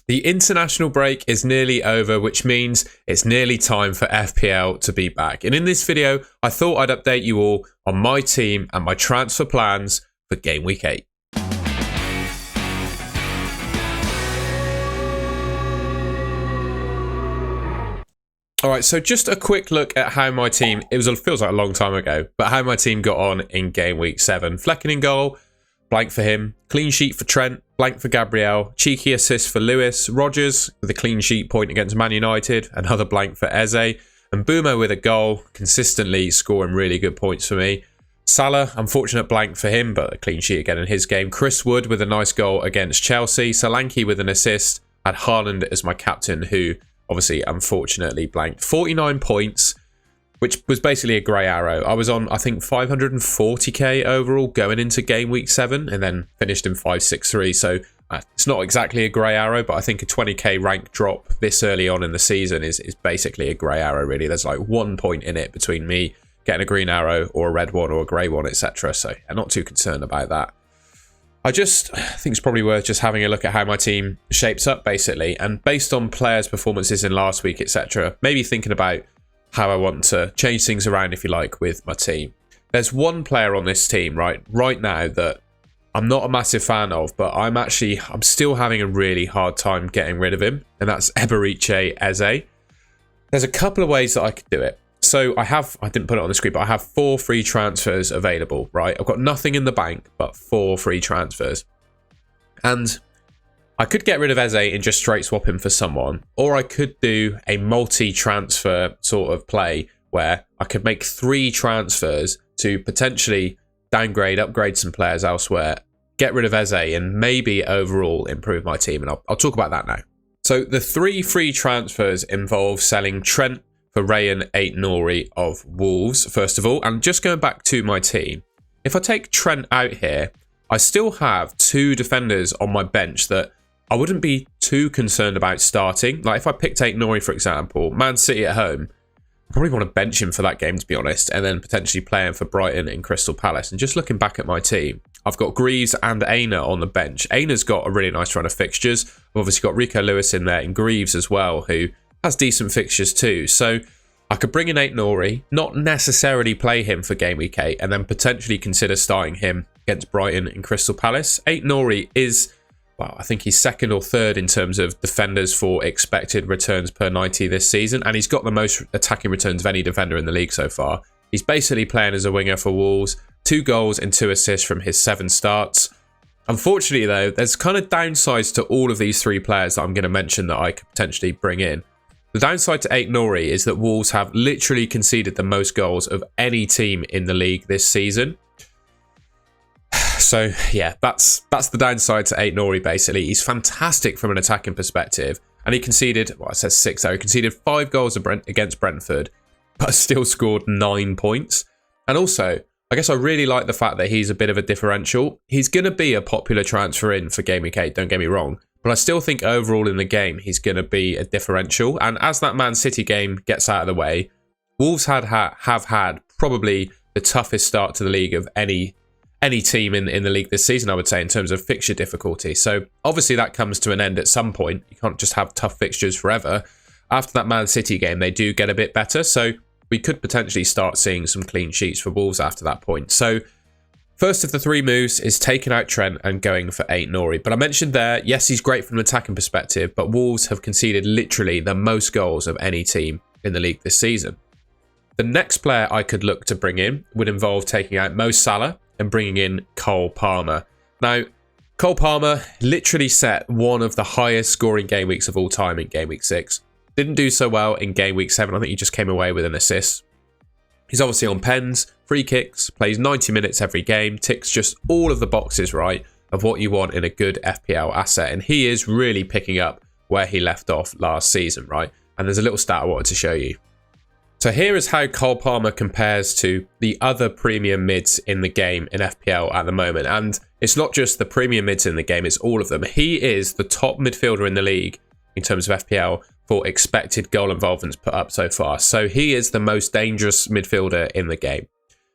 The international break is nearly over, which means it's nearly time for FPL to be back. And in this video, I thought I'd update you all on my team and my transfer plans for Game Week 8. All right, so just a quick look at how my team, feels like a long time ago, but how my team got on in Game Week 7. Flecken in goal, blank for him. Clean sheet for Trent, blank for Gabriel. Cheeky assist for Lewis. Rodgers with a clean sheet point against Man United. Another blank for Eze. And Boomer with a goal, consistently scoring really good points for me. Salah, unfortunate blank for him, but a clean sheet again in his game. Chris Wood with a nice goal against Chelsea. Solanke with an assist. And Haaland as my captain, who obviously unfortunately blanked. 49 points, which was basically a grey arrow. I was on, I think, 540k overall going into Game Week 7 and then finished in 563. So it's not exactly a grey arrow, but I think a 20k rank drop this early on in the season is basically a grey arrow, really. There's like 1 point in it between me getting a green arrow or a red one or a grey one, etc. So I'm not too concerned about that. I think it's probably worth just having a look at how my team shapes up, basically. And based on players' performances in last week, etc., maybe thinking about how I want to change things around, if you like, with my team. There's one player on this team right now that I'm not a massive fan of, but I'm still having a really hard time getting rid of him, and that's Eberiche Eze. There's a couple of ways that I could do it. So I didn't put it on the screen, but I have 4 free transfers available, right? I've got nothing in the bank, but 4 free transfers. And I could get rid of Eze and just straight swap him for someone, or I could do a multi-transfer sort of play where I could make 3 transfers to potentially downgrade, upgrade some players elsewhere, get rid of Eze, and maybe overall improve my team. And I'll talk about that now. So the 3 free transfers involve selling Trent for Rayan Ait-Nouri of Wolves, first of all. And just going back to my team, if I take Trent out here, I still have 2 defenders on my bench that I wouldn't be too concerned about starting. Like if I picked Ait-Nouri, for example, Man City at home, I probably want to bench him for that game, to be honest, and then potentially play him for Brighton and Crystal Palace. And just looking back at my team, I've got Greaves and Aina on the bench. Aina's got a really nice run of fixtures. I've obviously got Rico Lewis in there and Greaves as well, who has decent fixtures too. So I could bring in Ait-Nouri, not necessarily play him for Game Week 8, and then potentially consider starting him against Brighton and Crystal Palace. Ait-Nouri is, well, I think he's 2nd or 3rd in terms of defenders for expected returns per 90 this season, and he's got the most attacking returns of any defender in the league so far. He's basically playing as a winger for Wolves, 2 goals and 2 assists from his 7 starts. Unfortunately, though, there's kind of downsides to all of these 3 players that I'm going to mention that I could potentially bring in. The downside to Ait-Nouri is that Wolves have literally conceded the most goals of any team in the league this season. So, yeah, that's the downside to Ait-Nouri, basically. He's fantastic from an attacking perspective. And he conceded, well, it says 6 there. He conceded 5 goals against Brentford, but still scored 9 points. And also, I guess I really like the fact that he's a bit of a differential. He's going to be a popular transfer in for Game Week 8, don't get me wrong. But I still think overall in the game, he's going to be a differential. And as that Man City game gets out of the way, Wolves have had probably the toughest start to the league of any team in the league this season, I would say, in terms of fixture difficulty. So obviously that comes to an end at some point. You can't just have tough fixtures forever. After that Man City game, they do get a bit better. So we could potentially start seeing some clean sheets for Wolves after that point. So first of the 3 moves is taking out Trent and going for Ait-Nouri. But I mentioned there, yes, he's great from an attacking perspective, but Wolves have conceded literally the most goals of any team in the league this season. The next player I could look to bring in would involve taking out Mo Salah and bringing in Cole Palmer. Now, Cole Palmer literally set one of the highest scoring game weeks of all time in Game Week 6. Didn't do so well in Game Week 7. I think he just came away with an assist. He's obviously on pens, free kicks, plays 90 minutes every game, ticks just all of the boxes, right, of what you want in a good FPL asset. And he is really picking up where he left off last season, right? And there's a little stat I wanted to show you. So here is how Cole Palmer compares to the other premium mids in the game in FPL at the moment. And it's not just the premium mids in the game, it's all of them. He is the top midfielder in the league in terms of FPL for expected goal involvements put up so far. So he is the most dangerous midfielder in the game.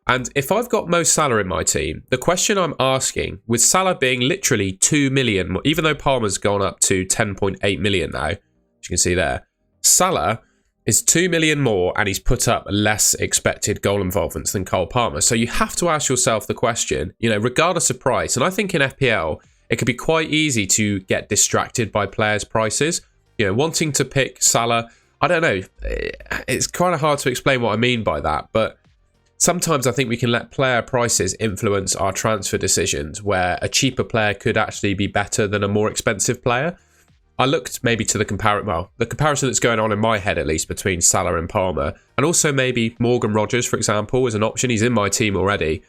And if I've got Mo Salah in my team, the question I'm asking, with Salah being literally 2 million, even though Palmer's gone up to 10.8 million now, as you can see there, Salah is 2 million more and he's put up less expected goal involvements than Cole Palmer. So you have to ask yourself the question, regardless of price. And I think in FPL, it could be quite easy to get distracted by players' prices. Wanting to pick Salah, I don't know. It's kind of hard to explain what I mean by that, but sometimes I think we can let player prices influence our transfer decisions where a cheaper player could actually be better than a more expensive player. I looked maybe to the comparison that's going on in my head, at least, between Salah and Palmer, and also maybe Morgan Rogers, for example, as an option. He's in my team already,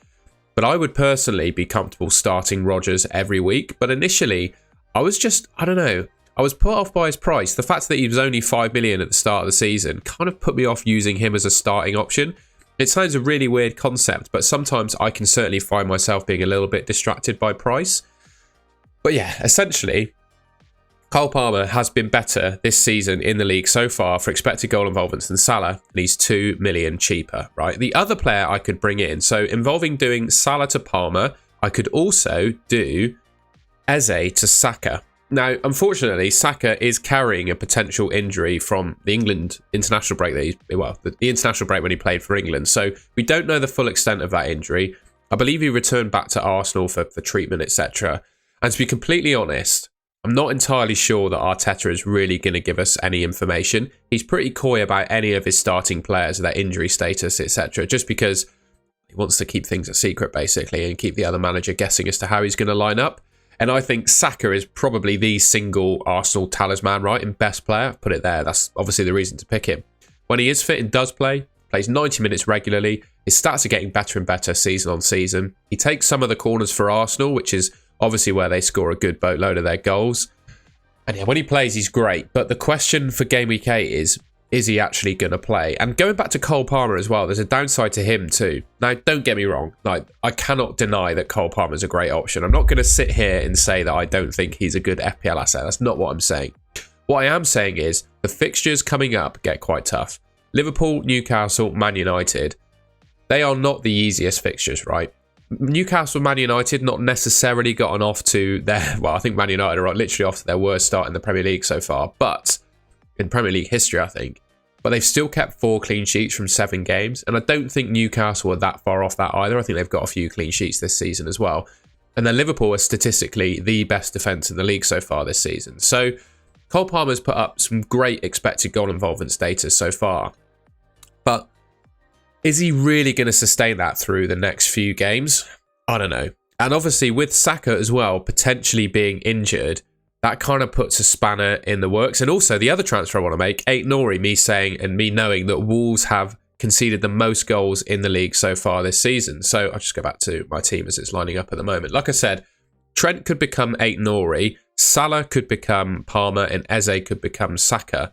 but I would personally be comfortable starting Rogers every week. But initially, I was put off by his price. The fact that he was only 5 million at the start of the season kind of put me off using him as a starting option. It sounds a really weird concept, but sometimes I can certainly find myself being a little bit distracted by price. But yeah, essentially, Cole Palmer has been better this season in the league so far for expected goal involvements than Salah, and he's 2 million cheaper, right? The other player I could bring in, so involving doing Salah to Palmer, I could also do Eze to Saka. Now, unfortunately, Saka is carrying a potential injury from the England international break the international break when he played for England. So we don't know the full extent of that injury. I believe he returned back to Arsenal for treatment, etc. And to be completely honest, I'm not entirely sure that Arteta is really going to give us any information. He's pretty coy about any of his starting players, their injury status, etc. Just because he wants to keep things a secret, basically, and keep the other manager guessing as to how he's going to line up. And I think Saka is probably the single Arsenal talisman, right? And best player. Put it there. That's obviously the reason to pick him. When he is fit and does play, plays 90 minutes regularly. His stats are getting better and better season on season. He takes some of the corners for Arsenal, which is obviously where they score a good boatload of their goals. And yeah, when he plays, he's great. But the question for Game Week 8 is he actually going to play? And going back to Cole Palmer as well, there's a downside to him too. Now, don't get me wrong. I cannot deny that Cole Palmer is a great option. I'm not going to sit here and say that I don't think he's a good FPL asset. That's not what I'm saying. What I am saying is the fixtures coming up get quite tough. Liverpool, Newcastle, Man United. They are not the easiest fixtures, right? Newcastle, Man United, not necessarily gotten off to their... Well, I think Man United are literally off to their worst start in the Premier League so far. But in Premier League history, I think. But they've still kept 4 clean sheets from 7 games. And I don't think Newcastle are that far off that either. I think they've got a few clean sheets this season as well. And then Liverpool are statistically the best defence in the league so far this season. So Cole Palmer's put up some great expected goal involvement status so far. But is he really going to sustain that through the next few games? I don't know. And obviously with Saka as well, potentially being injured, that kind of puts a spanner in the works. And also the other transfer I want to make, Aït-Nouri, me saying and me knowing that Wolves have conceded the most goals in the league so far this season. So I'll just go back to my team as it's lining up at the moment. Like I said, Trent could become Aït-Nouri, Salah could become Palmer, and Eze could become Saka.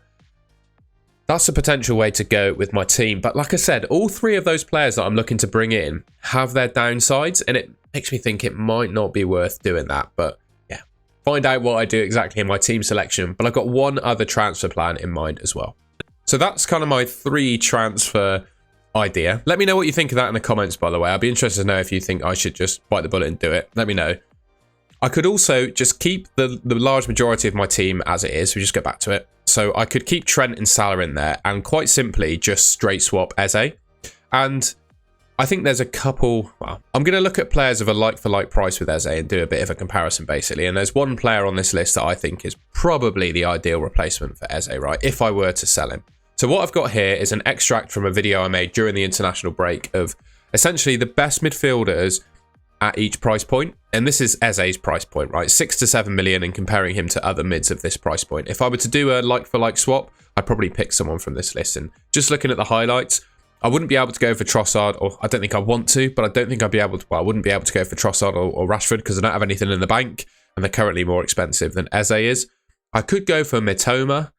That's a potential way to go with my team. But like I said, all 3 of those players that I'm looking to bring in have their downsides, and it makes me think it might not be worth doing that. But find out what I do exactly in my team selection, but I've got one other transfer plan in mind as well. So that's kind of my 3 transfer idea. Let me know what you think of that in the comments, by the way. I'd be interested to know if you think I should just bite the bullet and do it. Let me know. I could also just keep the large majority of my team as it is. We just go back to it. So I could keep Trent and Salah in there and quite simply just straight swap Eze. And I think there's a couple... Well, I'm going to look at players of a like-for-like price with Eze and do a bit of a comparison, basically. And there's one player on this list that I think is probably the ideal replacement for Eze, right? If I were to sell him. So what I've got here is an extract from a video I made during the international break of essentially the best midfielders at each price point. And this is Eze's price point, right? 6 to 7 million and comparing him to other mids of this price point. If I were to do a like-for-like swap, I'd probably pick someone from this list. And just looking at the highlights, I wouldn't be able to go for Trossard, or I don't think I want to, but I don't think I'd be able to, well, I wouldn't be able to go for Trossard or Rashford because I don't have anything in the bank and they're currently more expensive than Eze is. I could go for Mitoma,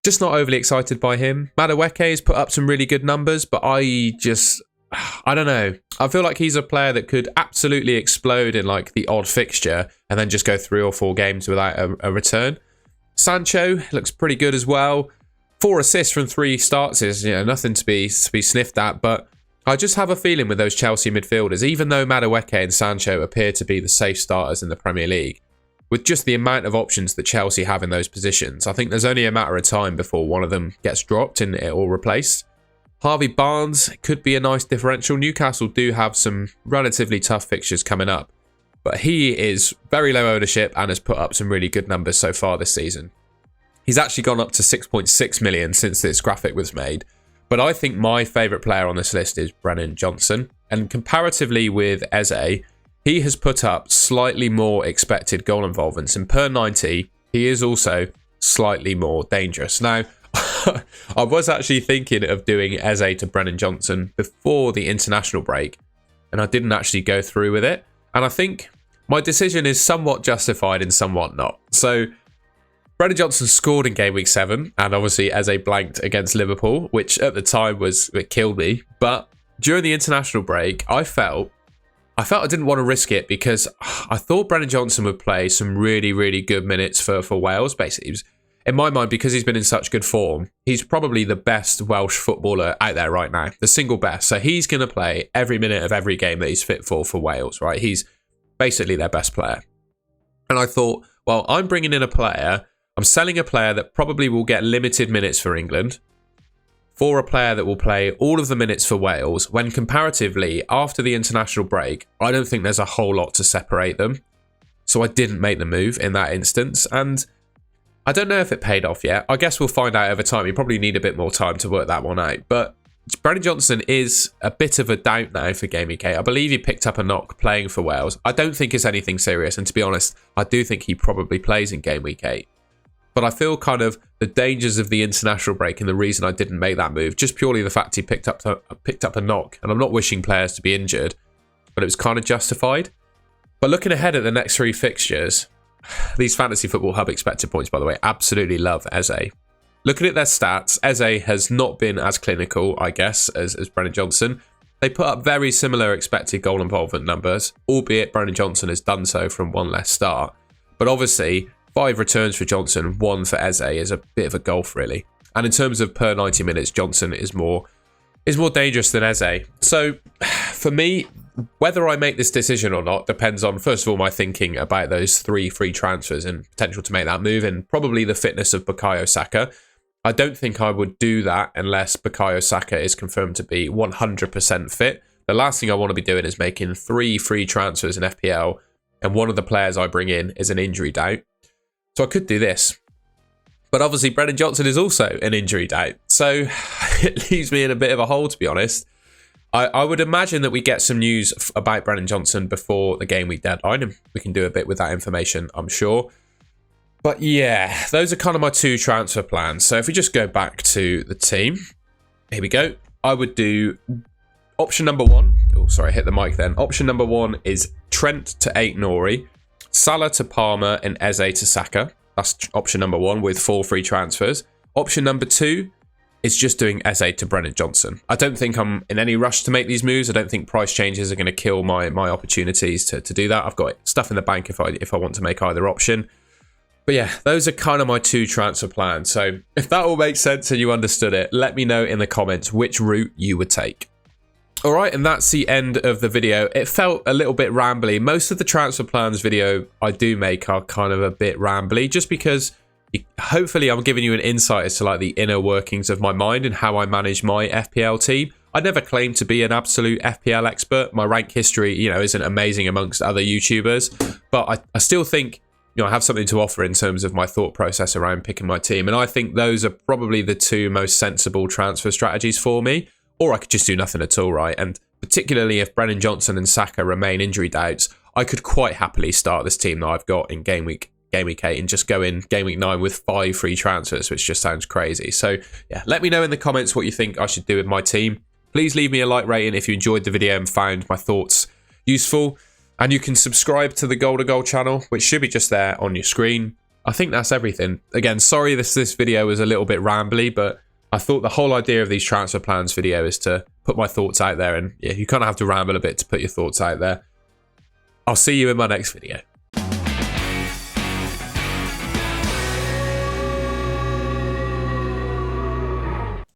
just not overly excited by him. Madueke has put up some really good numbers, but I don't know. I feel like he's a player that could absolutely explode in like the odd fixture and then just go 3 or 4 games without a return. Sancho looks pretty good as well. 4 assists from 3 starts is nothing to be sniffed at, but I just have a feeling with those Chelsea midfielders, even though Madueke and Sancho appear to be the safe starters in the Premier League, with just the amount of options that Chelsea have in those positions, I think there's only a matter of time before one of them gets dropped and it all replaced. Harvey Barnes could be a nice differential. Newcastle do have some relatively tough fixtures coming up, but he is very low ownership and has put up some really good numbers so far this season. He's actually gone up to 6.6 million since this graphic was made. But I think my favourite player on this list is Brennan Johnson. And comparatively with Eze, he has put up slightly more expected goal involvements. And per 90, he is also slightly more dangerous. Now, I was actually thinking of doing Eze to Brennan Johnson before the international break. And I didn't actually go through with it. And I think my decision is somewhat justified and somewhat not. So Brennan Johnson scored in Game Week 7, and obviously Eze blanked against Liverpool, which at the time it killed me. But during the international break, I felt I didn't want to risk it because I thought Brennan Johnson would play some really, really good minutes for Wales. Basically, in my mind, because he's been in such good form, he's probably the best Welsh footballer out there right now, the single best. So he's going to play every minute of every game that he's fit for Wales, right? He's basically their best player. And I thought, well, I'm bringing in a player. I'm selling a player that probably will get limited minutes for England for a player that will play all of the minutes for Wales, when comparatively, after the international break, I don't think there's a whole lot to separate them. So I didn't make the move in that instance, and I don't know if it paid off yet. I guess we'll find out over time. You probably need a bit more time to work that one out. But Brennan Johnson is a bit of a doubt now for Game Week 8. I believe he picked up a knock playing for Wales. I don't think it's anything serious, and to be honest, I do think he probably plays in Game Week 8. But I feel kind of the dangers of the international break and the reason I didn't make that move, just purely the fact he picked up a knock. And I'm not wishing players to be injured, but it was kind of justified. But looking ahead at the next 3 fixtures, these Fantasy Football Hub expected points, by the way, absolutely love Eze. Looking at their stats, Eze has not been as clinical, I guess, as Brennan Johnson. They put up very similar expected goal involvement numbers, albeit Brennan Johnson has done so from one less start. But obviously, 5 returns for Johnson, 1 for Eze is a bit of a gulf, really. And in terms of per 90 minutes, Johnson is more dangerous than Eze. So for me, whether I make this decision or not depends on, first of all, my thinking about those 3 free transfers and potential to make that move, and probably the fitness of Bukayo Saka. I don't think I would do that unless Bukayo Saka is confirmed to be 100% fit. The last thing I want to be doing is making 3 free transfers in FPL, and one of the players I bring in is an injury doubt. So I could do this. But obviously Brennan Johnson is also an injury doubt. So it leaves me in a bit of a hole, to be honest. I would imagine that we get some news about Brennan Johnson before the game week deadline, and we can do a bit with that information, I'm sure. But yeah, those are kind of my 2 transfer plans. So if we just go back to the team, here we go. I would do option number 1. Oh, sorry, I hit the mic then. Option number 1 is Trent to Ait-Nouri, Salah to Palmer, and Eze to Saka. That's option number 1 with 4 free transfers. Option number 2 is just doing Eze to Brennan Johnson. I don't think I'm in any rush to make these moves. I don't think price changes are going to kill my opportunities to do that. I've got stuff in the bank if I want to make either option. But yeah, those are kind of my 2 transfer plans. So if that all makes sense and you understood it, let me know in the comments which route you would take. All right, and that's the end of the video. It felt a little bit rambly. Most of the transfer plans video I do make are kind of a bit rambly, just because hopefully I'm giving you an insight as to like the inner workings of my mind and how I manage my FPL team. I never claim to be an absolute FPL expert. My rank history, isn't amazing amongst other YouTubers, but I still think, I have something to offer in terms of my thought process around picking my team. And I think those are probably the 2 most sensible transfer strategies for me. Or I could just do nothing at all, right? And particularly if Brennan Johnson and Saka remain injury doubts, I could quite happily start this team that I've got in Game Week 8 and just go in Game Week 9 with 5 free transfers, which just sounds crazy. So yeah, let me know in the comments what you think I should do with my team. Please leave me a like rating if you enjoyed the video and found my thoughts useful. And you can subscribe to the Goal to Goal channel, which should be just there on your screen. I think that's everything. Again, sorry this video was a little bit rambly, but I thought the whole idea of these transfer plans video is to put my thoughts out there, and yeah, you kind of have to ramble a bit to put your thoughts out there. I'll see you in my next video.